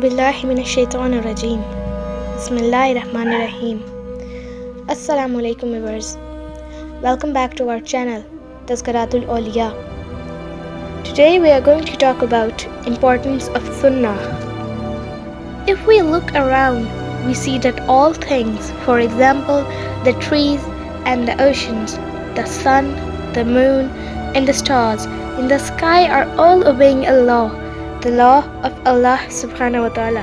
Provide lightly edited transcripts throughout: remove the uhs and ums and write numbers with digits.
باللہ من الشیطان الرجیم بسم اللہ الرحمن الرحیم السلام علیکم viewers. Welcome back to our channel Tazkira-tul-Auliya. Today we are going to talk about importance of Sunnah. If we look around, we see that all things, for example, the trees and the oceans, the sun, the moon and the stars in the sky are all obeying Allah, the law of Allah subhanahu wa ta'ala.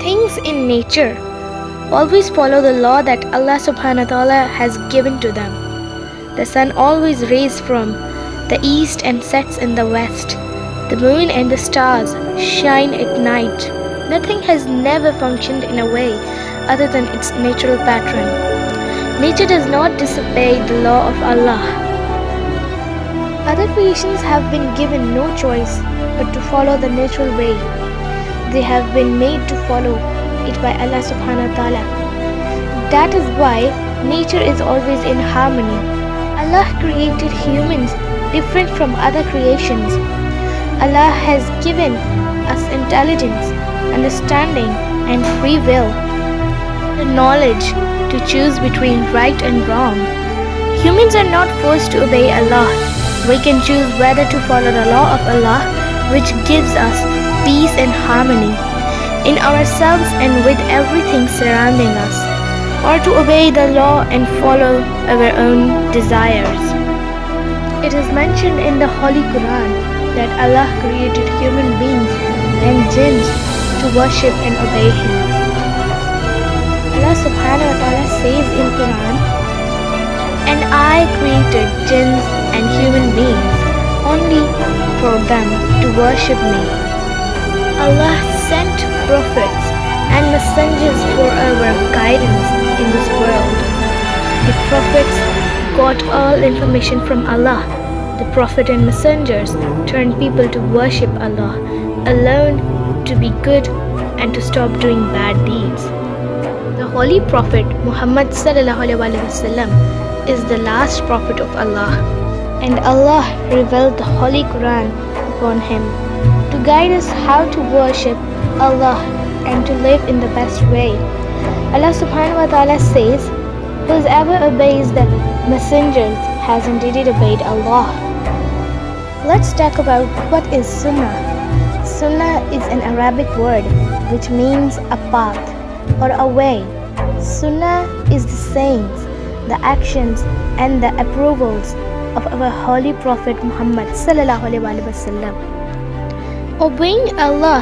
Things in nature always follow the law that Allah subhanahu wa ta'ala has given to them. The sun always rises from the east and sets in the west. The moon and the stars shine at night. Nothing has never functioned in a way other than its natural pattern. Nature does not disobey the law of Allah. Other creations have been given no choice but to follow the natural way. They have been made to follow it by Allah subhanahu wa ta'ala. That is why nature is always in harmony. Allah created humans different from other creations. Allah has given us intelligence, understanding and free will, the knowledge to choose between right and wrong. Humans are not forced to obey Allah. We can choose whether to follow the law of Allah, which gives us peace and harmony in ourselves and with everything surrounding us, or to obey the law and follow our own desires. It is mentioned in the Holy Quran that Allah created human beings and jinns to worship and obey Him. Allah subhanahu wa ta'ala says in Quran, "And I created jinns and human beings only for them to worship me." Allah sent prophets and messengers for our guidance in this world. The prophets got all information from Allah. The prophet and messengers turned people to worship Allah alone, to be good and to stop doing bad deeds. The Holy Prophet Muhammad sallallahu alaihi wasallam is the last prophet of Allah, and Allah revealed the Holy Quran upon him to guide us how to worship Allah and to live in the best way. Allah subhanahu wa ta'ala says, "Whoever obeys the messengers has indeed obeyed Allah." Let's talk about what is Sunnah. Sunnah is an Arabic word which means a path or a way. Sunnah is the sayings, the actions and the approvals of our holy prophet Muhammad sallallahu alaihi wasallam. Obeying Allah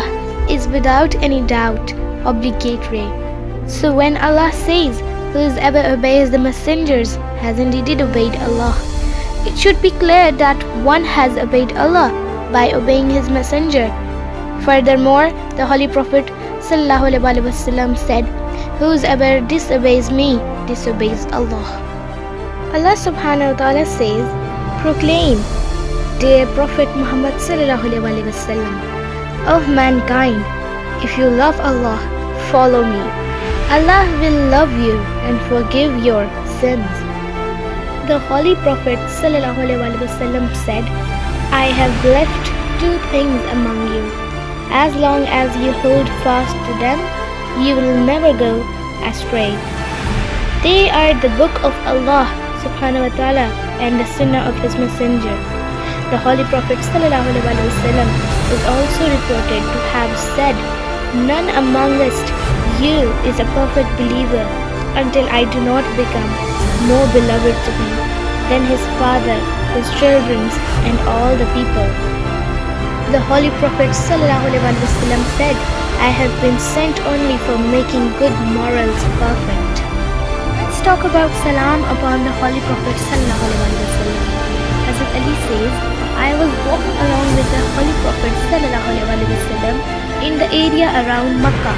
is without any doubt obligatory. So when Allah says, "Whoever obeys the messengers has indeed obeyed Allah," it should be clear that one has obeyed Allah by obeying his messenger. Furthermore, the holy prophet sallallahu alaihi wasallam said, "Whoever disobeys me disobeys Allah." Allah subhanahu wa ta'ala says, "Proclaim, dear Prophet Muhammad sallallahu alaihi wasallam, O mankind, if you love Allah, follow me. Allah will love you and forgive your sins." The Holy Prophet sallallahu alaihi wasallam said, "I have left two things among you. As long as you hold fast to them, you will never go astray. They are the book of Allah subhanahu wa ta'ala and the Sunnah of His Messenger." The Holy Prophet sallallahu alaihi wasallam is also reported to have said, "None amongst you is a perfect believer until I do not become more beloved to him than his father, his children and all the people." The Holy Prophet sallallahu alaihi wasallam said, "I have been sent only for making good morals perfect." Let's talk about salam upon the Holy Prophet sallallahu alaihi wasallam. Hazrat Ali says, "I was walking along with the Holy Prophet sallallahu alaihi wasallam in the area around Makkah.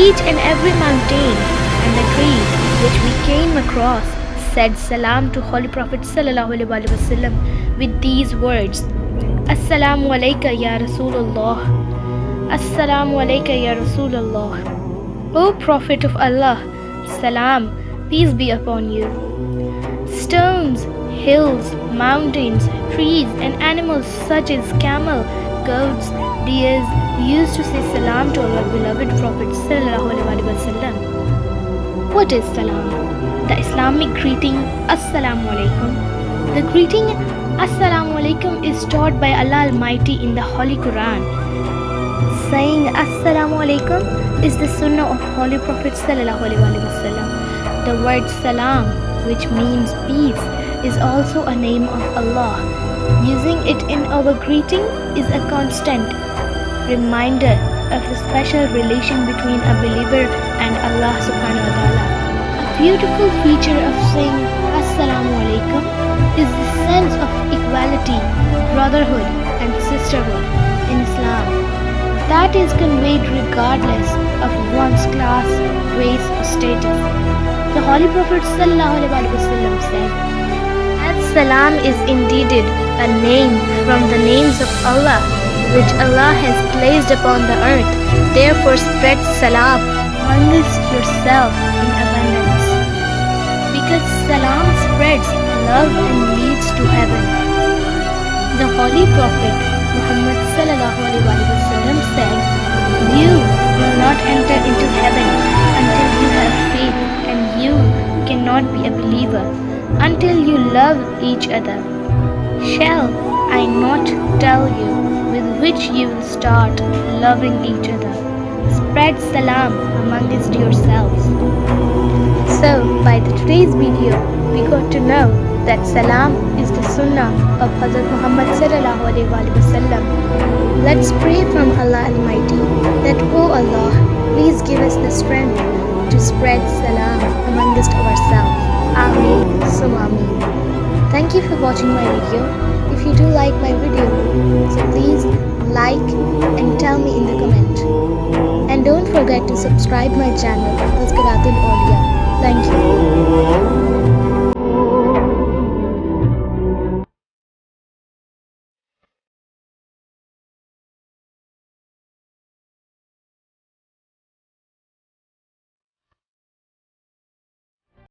Each and every mountain and the tree which we came across said salam to Holy Prophet sallallahu alaihi wasallam with these words, Assalamu alayka ya Rasulullah. Assalamu alayka ya Rasulullah. O Prophet of Allah, salam, peace be upon you. Stones, hills, mountains, trees and animals such as camel, goats, deers, we used to say salam to our beloved Prophet sallallahu alaihi wasallam. What is salam? The Islamic greeting Assalamu alaikum. The greeting Assalamu alaikum is taught by Allah Almighty in the Holy Quran. Saying Assalamu alaikum is the Sunnah of Holy Prophet sallallahu alaihi wasallam. The word salam, which means peace, is also a name of Allah. Using it in our greeting is a constant reminder of the special relation between a believer and Allah subhanahu wa ta'ala. A beautiful feature of saying Assalamu alaikum is the sense of equality, brotherhood and sisterhood in Islam that is conveyed regardless of one's class, race or status. The Holy Prophet sallallahu alaihi wasallam said, As-salam is indeed a name from the names of Allah, which Allah has placed upon the earth. Therefore spread salam amongst yourself in abundance. Because salam spreads love and leads to heaven. The Holy Prophet Muhammad sallallahu alaihi wasallam said, You will not enter into heaven until you have faith, and you cannot be a believer until you love each other. Shall I not tell you with which you will start loving each other? Spread salam amongst yourselves. So, by today's video, we got to know that salam is the sunnah of Hazrat Muhammad sallallahu alaihi wasallam. Let's pray from Allah Almighty that, Oh Allah, please give us the strength to spread salam amongst ourselves. Ameen, summa ameen. Thank you for watching my video. If you do like my video, so please like and tell me in the comment. And don't forget to subscribe my channel, Tazkira-tul-Auliya.